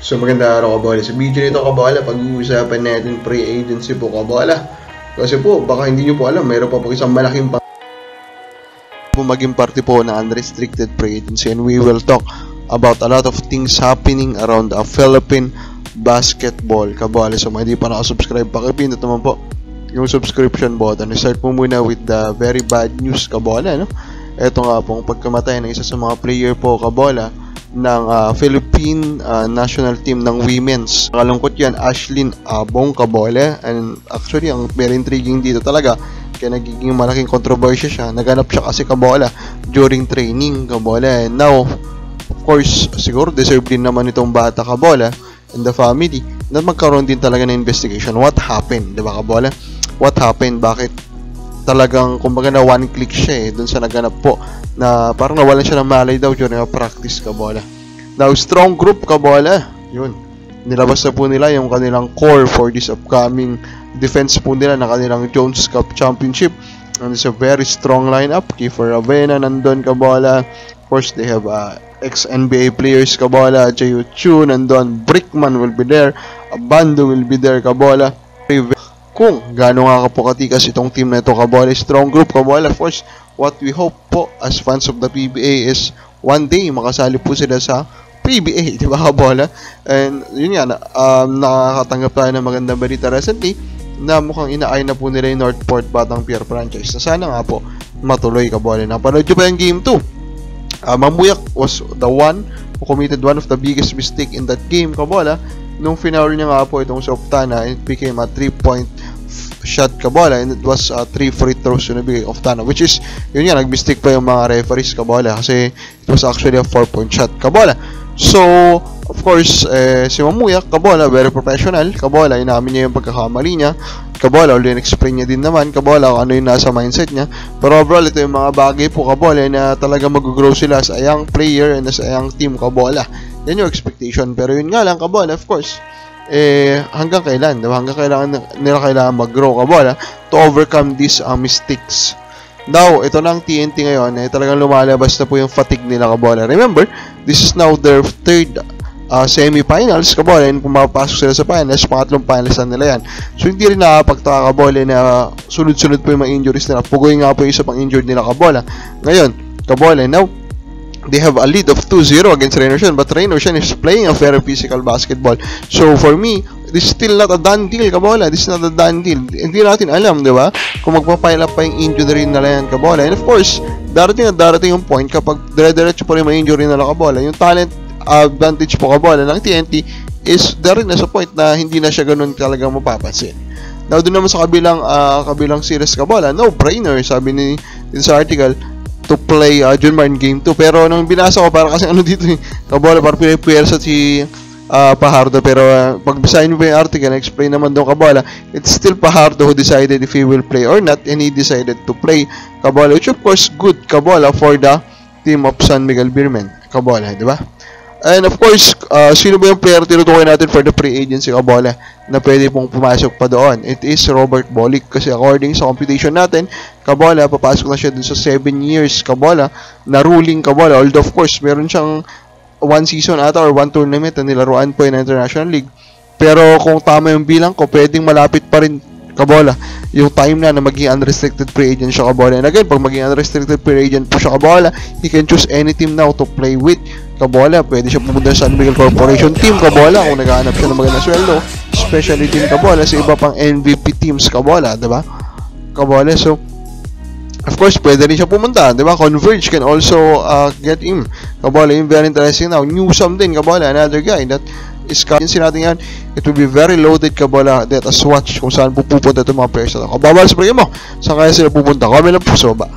So maganda araw kabola. Sa video nito kabola, pag-uusapan natin pre-agency po kabola. Kasi po, baka hindi nyo po alam, mayroon pa po isang malaking maging parte po na unrestricted pre-agency, and we will talk about a lot of things happening around the Philippine basketball kabola. So mga hindi pa nakasubscribe, pakipindot naman po yung subscription button. Start po muna with the very bad news kabola, no? Ito nga pong pagkamatay ng isa sa mga player po kabola ng Philippine national team ng women's. Kalungkot yan, Ashlyn Abong kabola. And actually, ang very intriguing dito talaga, kaya nagiging malaking controversy siya. Naganap siya kasi kabola during training kabola. And now, of course, siguro deserve din naman itong bata kabola and the family na magkaroon din talaga ng investigation. What happened? Diba kabola? What happened? Bakit talagang kumbaga na one click siya dun sa naganap po na parang nawalan siya ng malay daw during a practice kabola. Now, strong group kabola. Yun. Nilabas na po nila yung kanilang core for this upcoming defense po nila na kanilang Jones Cup Championship. And it's a very strong lineup. Kiefer Ravena nandun kabola. Of course, they have ex-NBA players kabola. Jayu Chu nandun. Brickman will be there. Abando will be there kabola. Kung gaano nga kapukatikas itong team na ito kabola, strong group kabola. Of course, what we hope po as fans of the PBA is one day makasali po sila sa PBA, di ba kabola? And yun nga, nakakatanggap tayo ng magandang balita recently na mukhang inaay na po nila yung Northport Batang Pier franchise. Na sana nga po matuloy kabola. Napanood nyo pa yung game 2. Mamuyak was the one who committed one of the biggest mistake in that game kabola. Nung final niya nga po itong Oftana, it became a 3-point shot kabola, and it was 3 free throws na nabigay Oftana, which is yun nga, nag-mistake pa yung mga referees kabola kasi it was actually a 4-point shot kabola. So of course, si Mamuyak kabola, very professional kabola, inamin niya yung pagkakamali niya kabola, ulit explain niya din naman kabola kung ano yung nasa mindset niya. Pero overall, ito yung mga bagay po kabola na talaga mag-grow sila as a young player and as a young team kabola. Yan yung expectation. Pero yun nga lang kabola, of course, hanggang kailan, diba? Hanggang kailangan mag-grow kabola to overcome these mistakes. Now, ito na ang TNT ngayon, talagang lumalabas na po yung fatigue nila kabola. Remember, this is now their third semi-finals kabola, and kung mapapasok sila sa finals, pangatlong finals na nila yan. So hindi rin nakapagtaka kabola na sunod-sunod po yung mga injuries nila. Pugoy nga po yung isa pang injured nila kabola. Ngayon, kabola, now they have a lead of 2-0 against Raynor Sian, but Raynor Sian is playing a very physical basketball. So for me, this is still not a done deal kabola. This is not a done deal. Hindi natin alam, di ba? Kung magpapile up pa yung injury nila yan kabola. And of course, darating yung point kapag dire-diretso pa rin yung injury nila kabola, yung talent advantage po kabola ng TNT is darin na sa point na hindi na siya ganun talagang mapapansin. Now, doon naman sa kabilang series kabola, no brainer, sabi ni sa article, to play Junmar in game 2. Pero nung binasa ko, parang kasi ano dito kabola, parang pinipwersa si Pajardo. Pero pagbasahin mo pa yung article, explain naman doon kabola, it's still Pajardo who decided if he will play or not, and he decided to play kabola, which of course good kabola for the team of San Miguel Beermen kabola, di ba? And of course, sino ba yung player tinutukoy natin for the pre-agency kabola na pwede pong pumasok pa doon? It is Robert Bolick, kasi according sa computation natin kabola, papasok na siya dun sa 7 years kabola na ruling kabola. Although of course, meron siyang 1 season ata or 1 tournament na nilaruan po yung International League. Pero kung tama yung bilang ko, pwedeng malapit pa rin kabola yung time na maging unrestricted free agent siya kabola. And again, pag maging unrestricted free agent po siya kabola, he can choose any team now to play with kabola. Pwede siya pumunta sa San Miguel Corporation team kabola kung naghahanap siya ng magandang sweldo, especially din kabola sa iba pang MVP teams kabola, diba kabola? So of course, pwede rin siya pumunta, diba? Converge can also get him kabola. Yung very interesting now, Newsome din kabola, another guy that is kasi natin yan, it will be very loaded kabola. Let us watch kung saan pupunta itong mga players na ito. Kababal sa mo, saan kaya sila pupunta? Comment lang po sa baba.